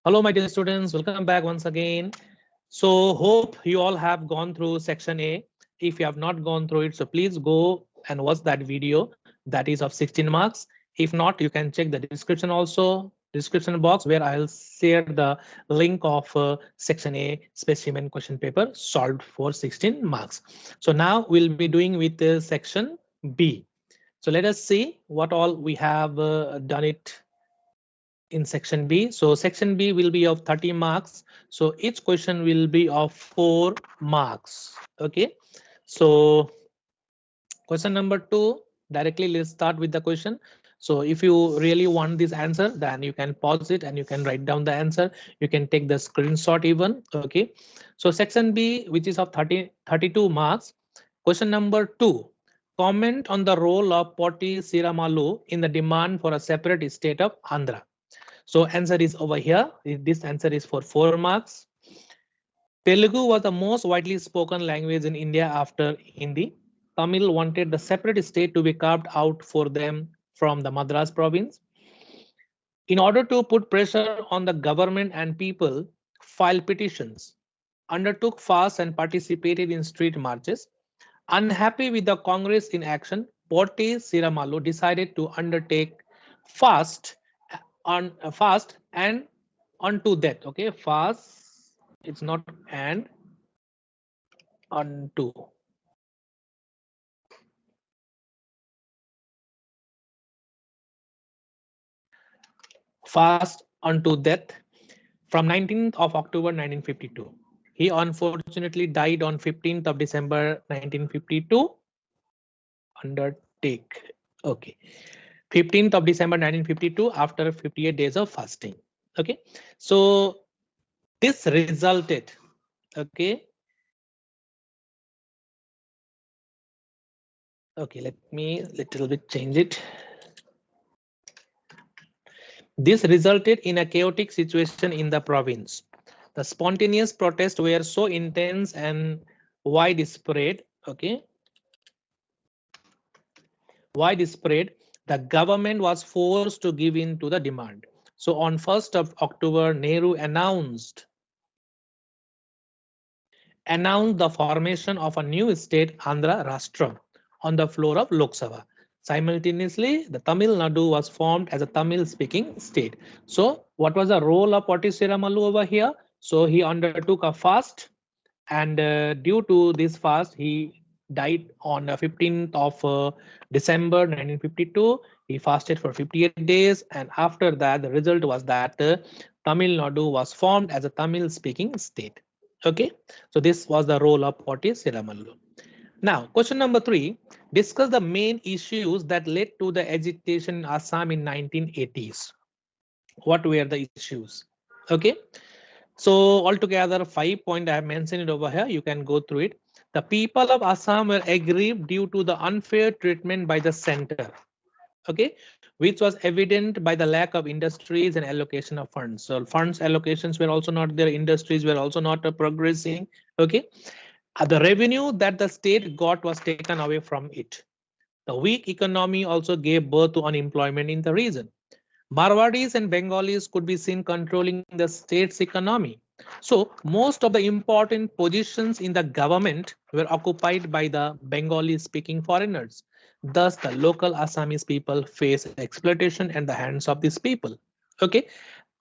Hello, my dear students. Welcome back once again. So hope you all have gone through section A. If you have not gone through it, so please go and watch that video that is of 16 marks. If not, you can check the description also, description box where I'll share the link of section A specimen question paper solved for 16 marks. So now we'll be doing with section B. So let us see what all we have done it in section B. So section B will be of 30 marks. So each question will be of 4 marks. Okay. So question number 2, directly let's start with the question. So if you really want this answer, then you can pause it and you can write down the answer. You can take the screenshot even. Okay. So section B, which is of 32 marks. Question number 2. Comment on the role of Potti Siramalu in the demand for a separate state of Andhra. So answer is over here. This answer is for 4 marks. Telugu was the most widely spoken language in India after Hindi. Tamil wanted the separate state to be carved out for them from the Madras province. In order to put pressure on the government and people, filed petitions, undertook fasts and participated in street marches. Unhappy with the Congress inaction, Potti Siramalu decided to undertake fast fast and onto that. Okay, fast, it's not and, onto. Fast unto death from 19th of October 1952. He unfortunately died on 15th of December 1952. Undertake. Okay. 15th of December 1952 after 58 days of fasting. Okay. So this resulted. Okay. Okay, let me little bit change it. This resulted in a chaotic situation in the province. The spontaneous protests were so intense and widespread. Okay, widespread, the government was forced to give in to the demand. So on 1st of October, Nehru announced the formation of a new state, Andhra Rashtra, on the floor of Lok Sabha. Simultaneously, the Tamil Nadu was formed as a Tamil-speaking state. So, what was the role of Potti Siramalu over here? So, he undertook a fast, and due to this fast, he died on 15th of December 1952. He fasted for 58 days, and after that, the result was that Tamil Nadu was formed as a Tamil-speaking state. Okay, so this was the role of Potti Siramalu. Now, question number 3, discuss the main issues that led to the agitation in Assam in 1980s. What were the issues? Okay, so altogether 5 points I have mentioned it over here. You can go through it. The people of Assam were aggrieved due to the unfair treatment by the center. Okay, which was evident by the lack of industries and allocation of funds. So funds allocations were also not there, industries were also not progressing. Okay, the revenue that the state got was taken away from it. The weak economy also gave birth to unemployment in the region. Marwadis and Bengalis could be seen controlling the state's economy. So most of the important positions in the government were occupied by the Bengali speaking foreigners. Thus, the local Assamese people face exploitation at the hands of these people. Okay,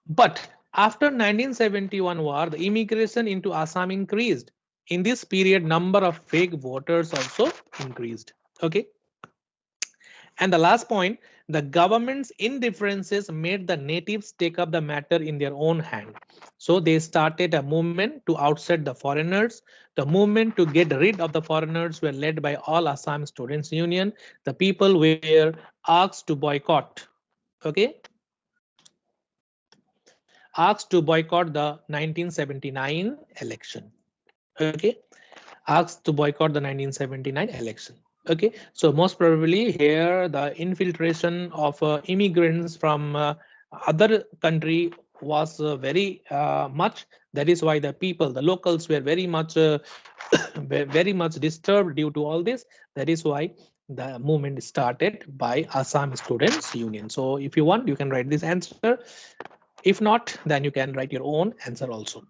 but after 1971 war, the immigration into Assam increased. In this period, number of fake voters also increased. Okay, and the last point, the government's indifferences made the natives take up the matter in their own hand. So they started a movement to outset the foreigners. The movement to get rid of the foreigners were led by all Assam Students Union. The people were asked to boycott. Okay, asked to boycott the 1979 election. Okay, asked to boycott the 1979 election. Okay, so most probably here the infiltration of immigrants from other country was very much. That is why the people, the locals, were very much very much disturbed due to all this. That is why the movement started by Assam Students Union. So if you want, you can write this answer. If not, then you can write your own answer also.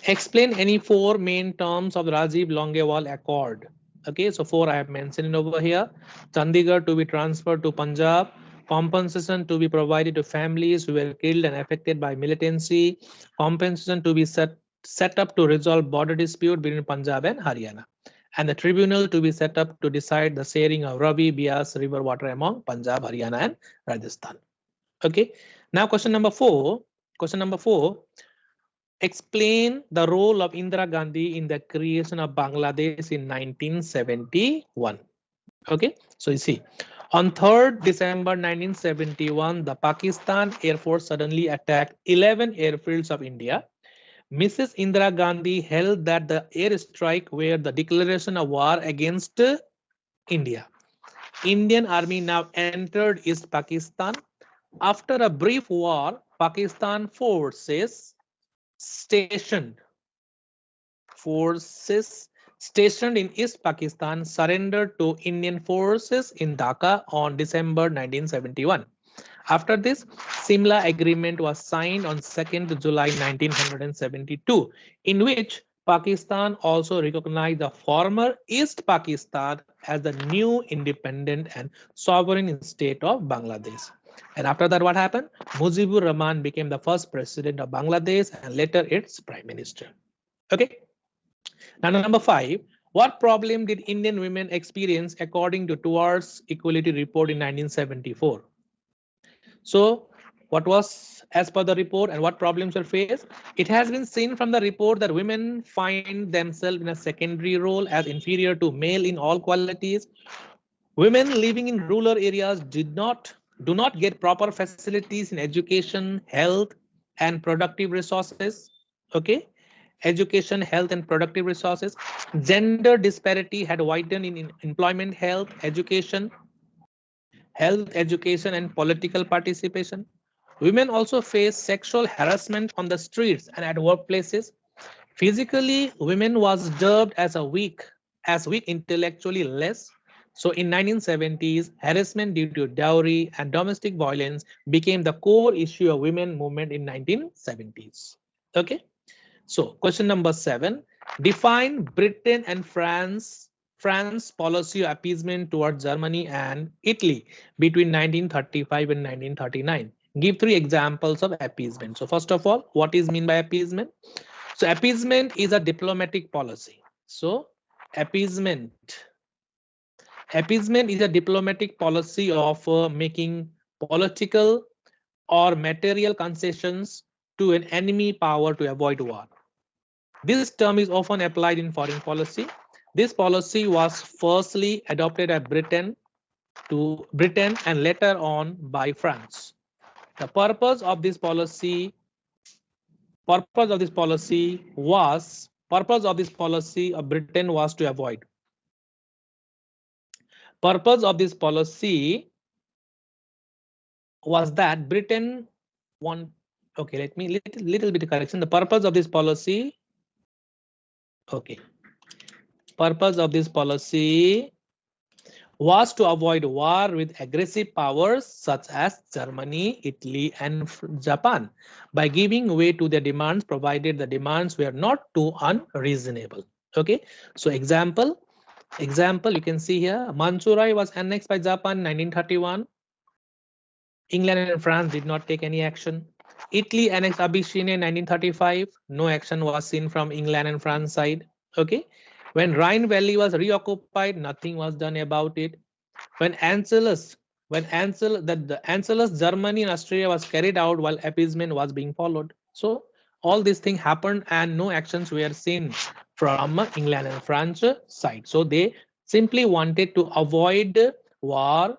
Explain any four main terms of the Rajiv Longewal Accord. Okay, so four I have mentioned over here. Chandigarh to be transferred to Punjab, compensation to be provided to families who were killed and affected by militancy, compensation to be set up to resolve border dispute between Punjab and Haryana, and the tribunal to be set up to decide the sharing of Ravi Bias river water among Punjab, Haryana, and Rajasthan. Okay, now question number four. Question number four. Explain the role of Indira Gandhi in the creation of Bangladesh in 1971. Okay, so you see, on 3rd December 1971, the Pakistan Air Force suddenly attacked 11 airfields of India. Mrs. Indira Gandhi held that the airstrike were the declaration of war against India. Indian army now entered East Pakistan. After a brief war, Pakistan stationed forces stationed in East Pakistan surrendered to Indian forces in Dhaka on December 1971. After this, Simla Agreement was signed on 2nd July 1972, in which Pakistan also recognized the former East Pakistan as the new independent and sovereign state of Bangladesh. And after that, what happened? Mujibur Rahman became the first president of Bangladesh and later its prime minister. Okay. Now, number five, what problem did Indian women experience according to Towards Equality report in 1974? So, what was as per the report and what problems were faced? It has been seen from the report that women find themselves in a secondary role as inferior to male in all qualities. Women living in rural areas do not get proper facilities in education, health, and productive resources. Okay, education, health, and productive resources. Gender disparity had widened in employment, health, education, and political participation. Women also face sexual harassment on the streets and at workplaces. Physically, women was dubbed as weak, intellectually less. So in 1970s, harassment due to dowry and domestic violence became the core issue of women movement in 1970s. Okay. So question number 7, define Britain and France policy of appeasement towards Germany and Italy between 1935 and 1939. Give three examples of appeasement. So first of all, what is mean by appeasement? So appeasement is a diplomatic policy. So appeasement appeasement is a diplomatic policy of making political or material concessions to an enemy power to avoid war. This term is often applied in foreign policy. This policy was firstly adopted by Britain and later on by France. The purpose of this policy of Britain was to avoid. Purpose of this policy was that Britain want. Okay, let me little bit of correction. The purpose of this policy. Okay. Purpose of this policy was to avoid war with aggressive powers such as Germany, Italy, and Japan by giving way to their demands, provided the demands were not too unreasonable. Okay, so example, you can see here, Manchuria was annexed by Japan in 1931. England and France did not take any action. Italy annexed Abyssinia in 1935. No action was seen from England and France side. Okay. When Rhine Valley was reoccupied, nothing was done about it. When Ancillus Germany and Austria was carried out while appeasement was being followed. So all these things happened and no actions were seen from England and France side. So they simply wanted to avoid war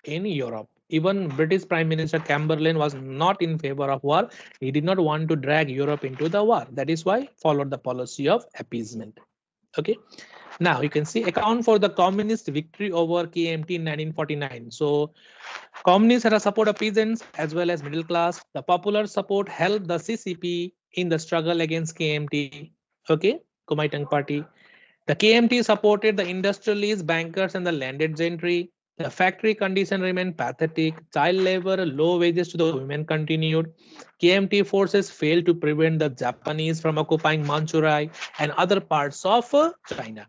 in Europe. Even British Prime Minister Chamberlain was not in favor of war. He did not want to drag Europe into the war. That is why followed the policy of appeasement. Okay. Now you can see account for the communist victory over KMT in 1949. So communists had a support of peasants as well as middle class. The popular support helped the CCP in the struggle against KMT. Okay, Kuomintang Party. The KMT supported the industrialists, bankers, and the landed gentry. The factory condition remained pathetic. Child labor, low wages to the women continued. KMT forces failed to prevent the Japanese from occupying Manchuria and other parts of China.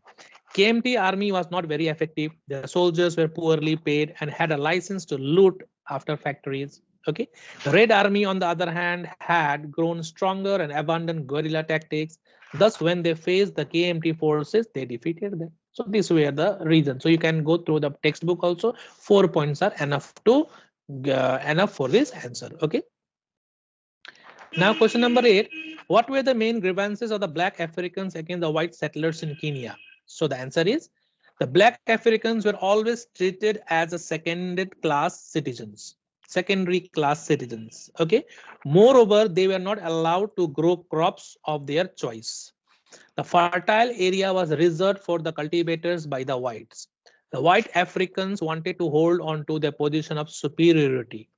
KMT army was not very effective. The soldiers were poorly paid and had a license to loot after factories. Okay. The Red Army, on the other hand, had grown stronger and abandoned guerrilla tactics. Thus, when they faced the KMT forces, they defeated them. So these were the reasons. So you can go through the textbook also. 4 points are enough for this answer. Okay. Now, question number 8. What were the main grievances of the black Africans against the white settlers in Kenya? So the answer is the black Africans were always treated as a secondary class citizens. Okay. Moreover, they were not allowed to grow crops of their choice. The fertile area was reserved for the cultivators by the whites. The white Africans wanted to hold on to their position of superiority.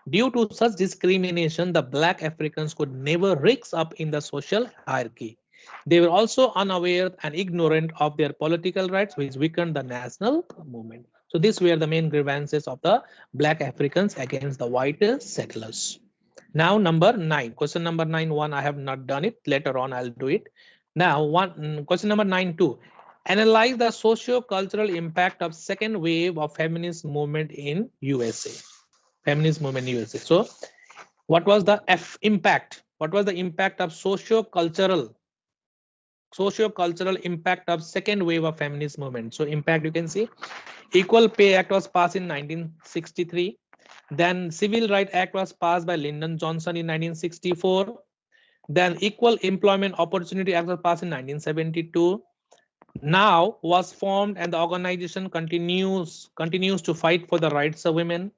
Due to such discrimination, the black Africans could never rise up in the social hierarchy. They were also unaware and ignorant of their political rights, which weakened the national movement. So these were the main grievances of the black Africans against the white settlers. Now number 9. Question number 9, one I have not done it. Later on I'll do it. Now question number 9 2. Analyze the socio-cultural impact of second wave of feminist movement in USA. Feminist movement in USA. So what was the impact? What was the impact of socio-cultural impact of second wave of feminist movement? So impact, you can see Equal Pay Act was passed in 1963. Then Civil Rights Act was passed by Lyndon Johnson in 1964. Then Equal Employment Opportunity Act was passed in 1972. Now was formed and the organization continues to fight for the rights of women.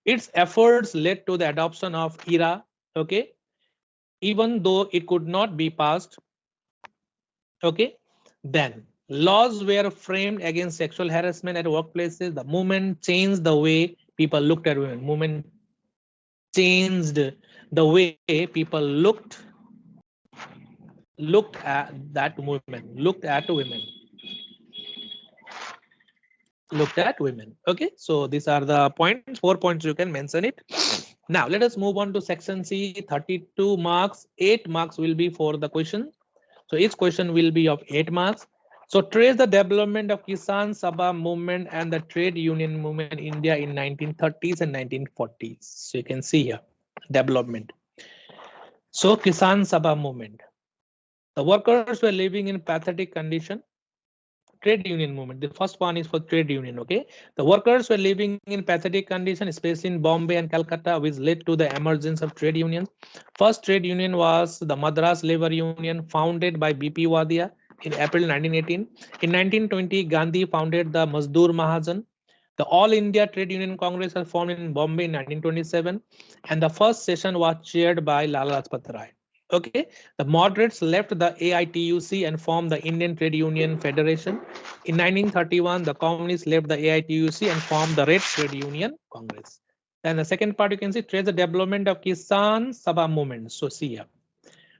Its efforts led to the adoption of ERA, okay, even though it could not be passed. Okay, then laws were framed against sexual harassment at workplaces. The movement changed the way people looked at women. Movement changed the way people looked at that movement, looked at women. Okay, so these are the points, 4 points you can mention it. Now let us move on to section C. 32 marks, 8 marks will be for the question. So each question will be of 8 marks. So trace the development of Kisan Sabha movement and the trade union movement in India in 1930s and 1940s. So you can see here development. So Kisan Sabha movement. The workers were living in pathetic condition. Trade union movement. The first one is for trade union. Okay, the workers were living in pathetic condition, especially in Bombay and Calcutta, which led to the emergence of trade unions. First trade union was the Madras Labor Union, founded by BP Wadia in April 1918. In 1920, Gandhi founded the Mazdoor Mahajan. The All India Trade Union Congress was formed in Bombay in 1927, and the first session was chaired by Lala Lajpat Rai. Okay, the moderates left the AITUC and formed the Indian Trade Union Federation. In 1931, the communists left the AITUC and formed the Red Trade Union Congress. Then the second part you can see trace the development of Kisan Sabha movement. So see here.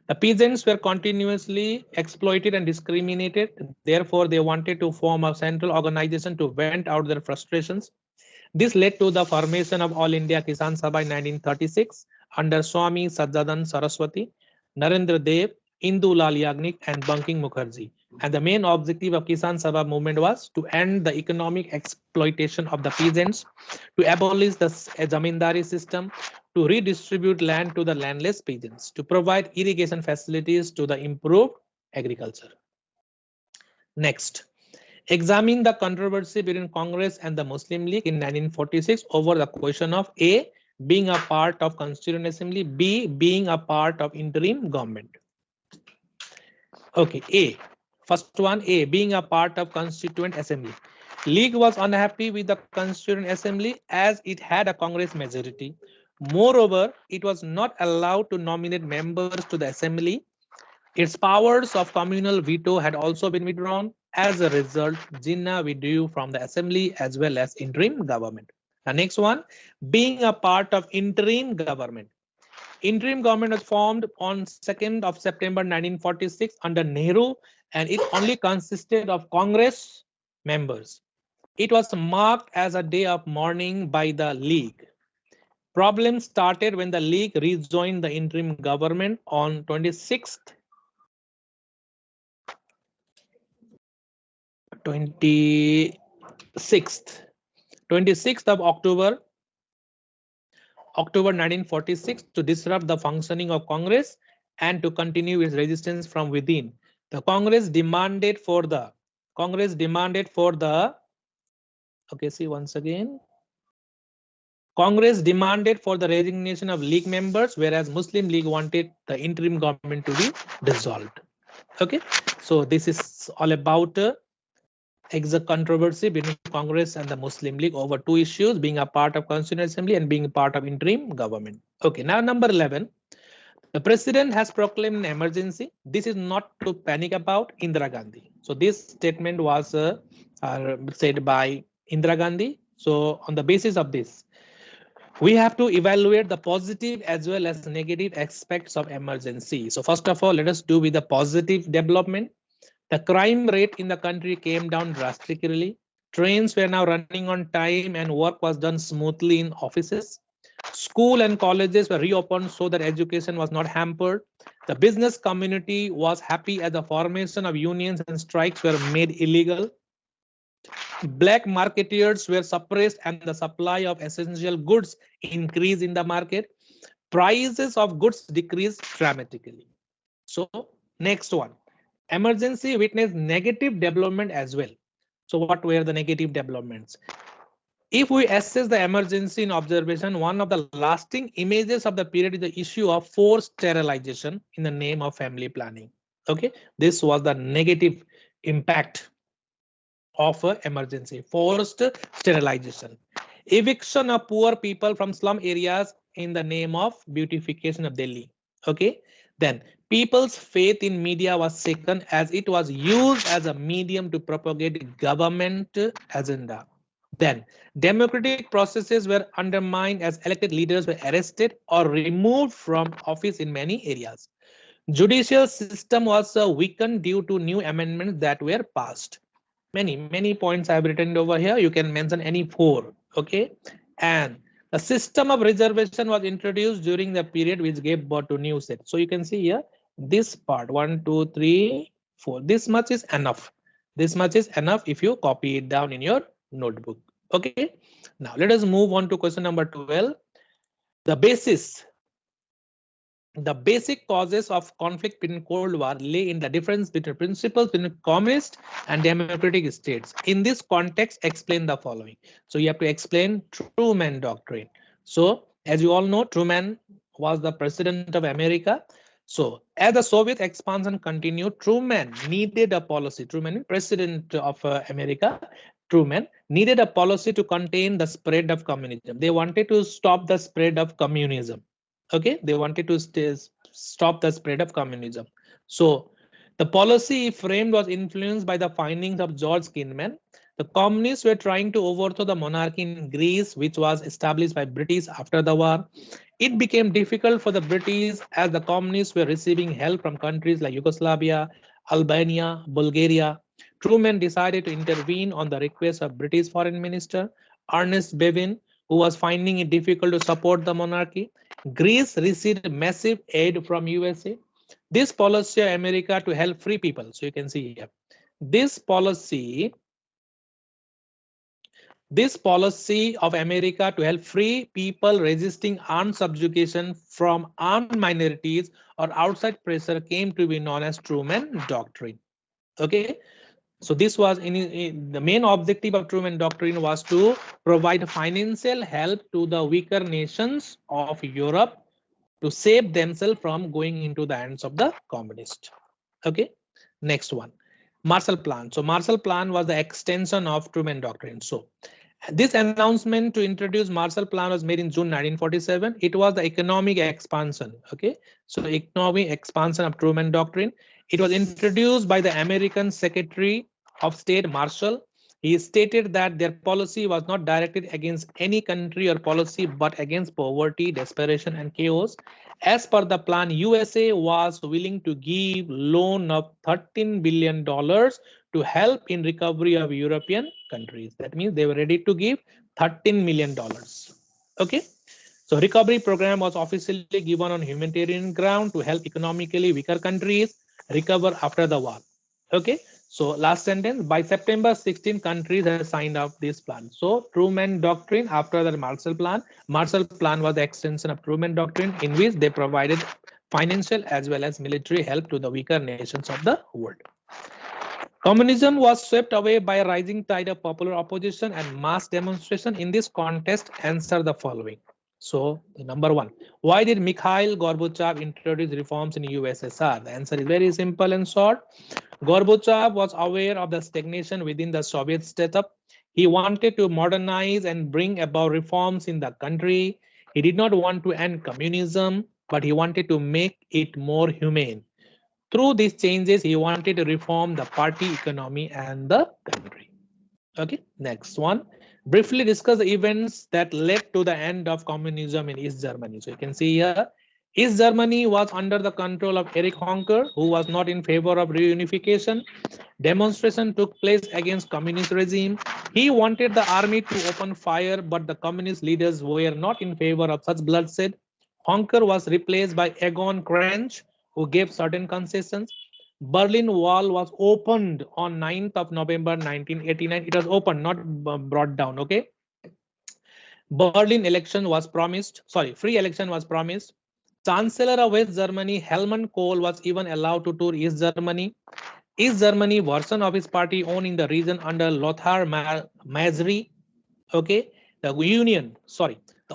The peasants were continuously exploited and discriminated. Therefore, they wanted to form a central organization to vent out their frustrations. This led to the formation of All India Kisan Sabha in 1936 under Swami Sajjadan Saraswati, Narendra Dev, Indu Lal Yagnik, and Banking Mukherjee. And the main objective of Kisan Sabha movement was to end the economic exploitation of the peasants, to abolish the zamindari system, to redistribute land to the landless peasants, to provide irrigation facilities to the improved agriculture. Next, examine the controversy between Congress and the Muslim League in 1946 over the question of A, being a part of Constituent Assembly, B, being a part of interim government. Okay, A. First one, A, being a part of Constituent Assembly. League was unhappy with the Constituent Assembly as it had a Congress majority. Moreover, it was not allowed to nominate members to the Assembly. Its powers of communal veto had also been withdrawn. As a result, Jinnah withdrew from the Assembly as well as interim government. The next one, being a part of interim government. Interim government was formed on 2nd of September 1946 under Nehru, and it only consisted of Congress members. It was marked as a day of mourning by the League. Problems started when the League rejoined the interim government on 26th 26th of October 1946 to disrupt the functioning of Congress and to continue its resistance from within. The Congress demanded for the okay, see once again. Congress demanded for the resignation of League members, whereas Muslim League wanted the interim government to be dissolved. Okay, so this is all about exit controversy between Congress and the Muslim League over two issues, being a part of Constituent Assembly and being a part of interim government. Okay, now number 11. The president has proclaimed an emergency. This is not to panic about Indira Gandhi. So this statement was said by Indira Gandhi. So on the basis of this, we have to evaluate the positive as well as negative aspects of emergency. So first of all, let us do with the positive development. The crime rate in the country came down drastically. Trains were now running on time and work was done smoothly in offices. School and colleges were reopened so that education was not hampered. The business community was happy as the formation of unions and strikes were made illegal. Black marketeers were suppressed and the supply of essential goods increased in the market. Prices of goods decreased dramatically. So next one, emergency witnessed negative development as well. So what were the negative developments? If we assess the emergency in observation, one of the lasting images of the period is the issue of forced sterilization in the name of family planning. Okay, this was the negative impact of emergency. Forced sterilization, eviction of poor people from slum areas in the name of beautification of Delhi. Okay, then people's faith in media was shaken as it was used as a medium to propagate government agenda. Then democratic processes were undermined as elected leaders were arrested or removed from office in many areas. Judicial system was weakened due to new amendments that were passed. Many points I've written over here. You can mention any four. Okay, and the system of reservation was introduced during the period which gave birth to new set. So you can see here this part 1, 2, 3, 4. This much is enough. This much is enough if you copy it down in your notebook. Okay, now let us move on to question number 12. The basic causes of conflict between Cold War lay in the difference between principles between communist and democratic states. In this context, explain the following. So you have to explain Truman Doctrine. So as you all know, Truman was the president of America. So as the Soviet expansion continued, Truman needed a policy. Truman, president of America, Truman needed a policy to contain the spread of communism. They wanted to stop the spread of communism. Okay, they wanted to stop the spread of communism. So the policy framed was influenced by the findings of George Kinman. The communists were trying to overthrow the monarchy in Greece, which was established by British after the war. It became difficult for the British as the communists were receiving help from countries like Yugoslavia, Albania, Bulgaria. Truman decided to intervene on the request of British Foreign Minister Ernest Bevin, who was finding it difficult to support the monarchy. Greece received massive aid from USA. This policy of America to help free people. So you can see here, this policy of America to help free people resisting armed subjugation from armed minorities or outside pressure came to be known as Truman Doctrine. Okay, so this was in the main objective of Truman Doctrine was to provide financial help to the weaker nations of Europe to save themselves from going into the hands of the communist. Okay, next one, Marshall Plan. So Marshall Plan was the extension of Truman Doctrine. So this announcement to introduce Marshall Plan was made in June 1947. It was the economic expansion. Okay, so economic expansion of Truman Doctrine. It was introduced by the American Secretary of State Marshall. He stated that their policy was not directed against any country or policy, but against poverty, desperation, and chaos. As per the plan, USA was willing to give loan of $13 billion to to help in recovery of European countries. That means they were ready to give $13 million. Okay. So recovery program was officially given on humanitarian ground to help economically weaker countries recover after the war. Okay. So last sentence, by September 16, countries have signed up this plan. So Truman Doctrine after the Marshall Plan was the extension of Truman Doctrine in which they provided financial as well as military help to the weaker nations of the world. Communism was swept away by a rising tide of popular opposition and mass demonstration. In this context, answer the following. So, number one, why did Mikhail Gorbachev introduce reforms in USSR? The answer is very simple and short. Gorbachev was aware of the stagnation within the Soviet setup. He wanted to modernize and bring about reforms in the country. He did not want to end communism, but he wanted to make it more humane. Through these changes, he wanted to reform the party economy and the country. Okay, next one. Briefly discuss the events that led to the end of communism in East Germany. So you can see here, East Germany was under the control of Erich Honecker, who was not in favor of reunification. Demonstration took place against communist regime. He wanted the army to open fire, but the communist leaders were not in favor of such bloodshed. Honecker was replaced by Egon Krenz, who gave certain concessions. Berlin Wall was opened on 9th of November 1989. It was opened, not brought down. Okay. Berlin election was promised. Sorry, free election was promised. Chancellor of West Germany, Helmut Kohl, was even allowed to tour East Germany. East Germany version of his party owned in the region under Lothar Mazri. Okay. The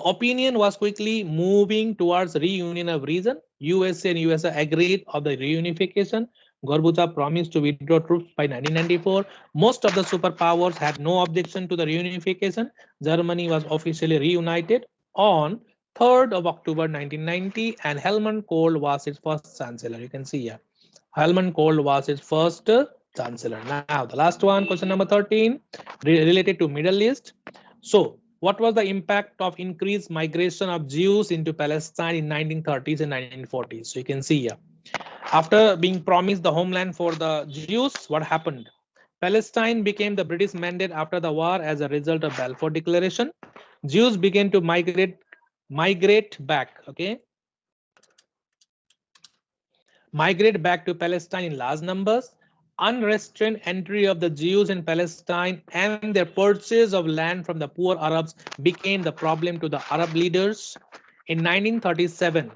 opinion was quickly moving towards reunion of region. USA and USA agreed on the reunification. Gorbachev promised to withdraw troops by 1994. Most of the superpowers had no objection to the reunification. Germany was officially reunited on 3rd of October 1990, and Helmut Kohl was its first chancellor. You can see here. Helmut Kohl was its first chancellor. Now, the last one, question number 13, related to Middle East. So, what was the impact of increased migration of Jews into Palestine in 1930s and 1940s? So you can see here. After being promised the homeland for the Jews, what happened? Palestine became the British mandate after the war as a result of Balfour Declaration. Jews began to migrate back. Okay, migrate back to Palestine in large numbers. Unrestrained entry of the Jews in Palestine and their purchase of land from the poor Arabs became the problem to the Arab leaders. In 1937,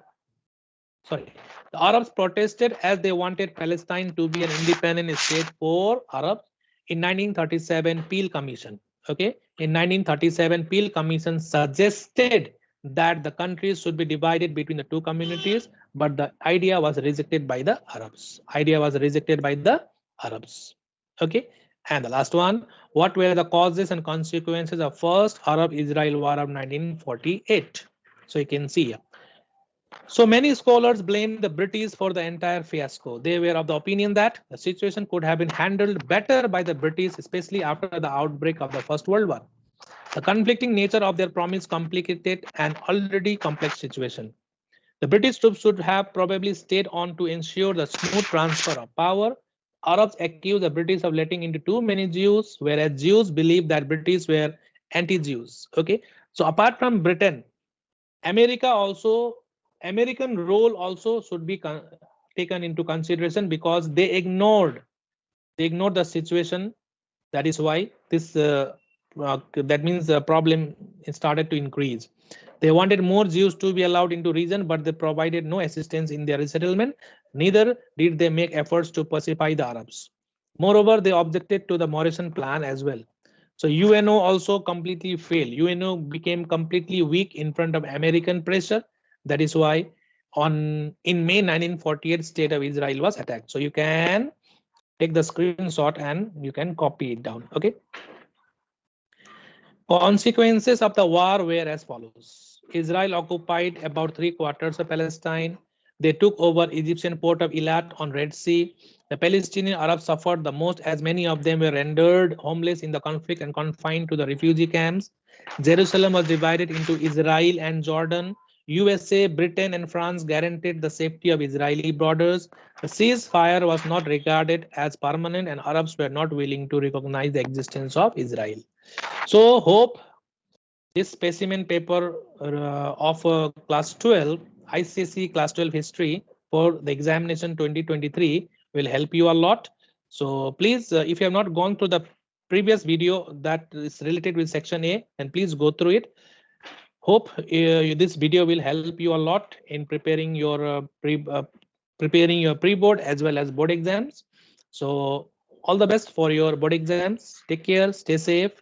the Arabs protested as they wanted Palestine to be an independent state for Arabs. In 1937, Peel Commission. Okay, in 1937, Peel Commission suggested that the countries should be divided between the two communities, but the idea was rejected by the Arabs. Okay, and the last one, what were the causes and consequences of first Arab-Israel War of 1948? So you can see here. So many scholars blame the British for the entire fiasco. They were of the opinion that the situation could have been handled better by the British, especially after the outbreak of the First World War. The conflicting nature of their promise complicated an already complex situation. The British troops should have probably stayed on to ensure the smooth transfer of power. Arabs accused the British of letting into too many Jews, whereas Jews believed that British were anti-Jews. Okay, so apart from Britain, American role also should be taken into consideration because they ignored the situation. That is why this that means the problem started to increase. They wanted more Jews to be allowed into region, but they provided no assistance in their resettlement. Neither did they make efforts to pacify the Arabs. Moreover, they objected to the Morrison plan as well. So UNO also completely failed. UNO became completely weak in front of American pressure. That is why in May 1948, State of Israel was attacked. So you can take the screenshot and you can copy it down. Okay. Consequences of the war were as follows. Israel occupied about 3/4 of Palestine. They took over Egyptian port of Eilat on Red Sea. The Palestinian Arabs suffered the most as many of them were rendered homeless in the conflict and confined to the refugee camps. Jerusalem was divided into Israel and Jordan. USA, Britain, and France guaranteed the safety of Israeli borders. The ceasefire was not regarded as permanent, and Arabs were not willing to recognize the existence of Israel. So, hope this specimen paper of class 12, ICSE class 12 history for the examination 2023 will help you a lot. So please, if you have not gone through the previous video that is related with section A, then please go through it. Hope this video will help you a lot in preparing your pre-board as well as board exams. So all the best for your board exams. Take care, stay safe.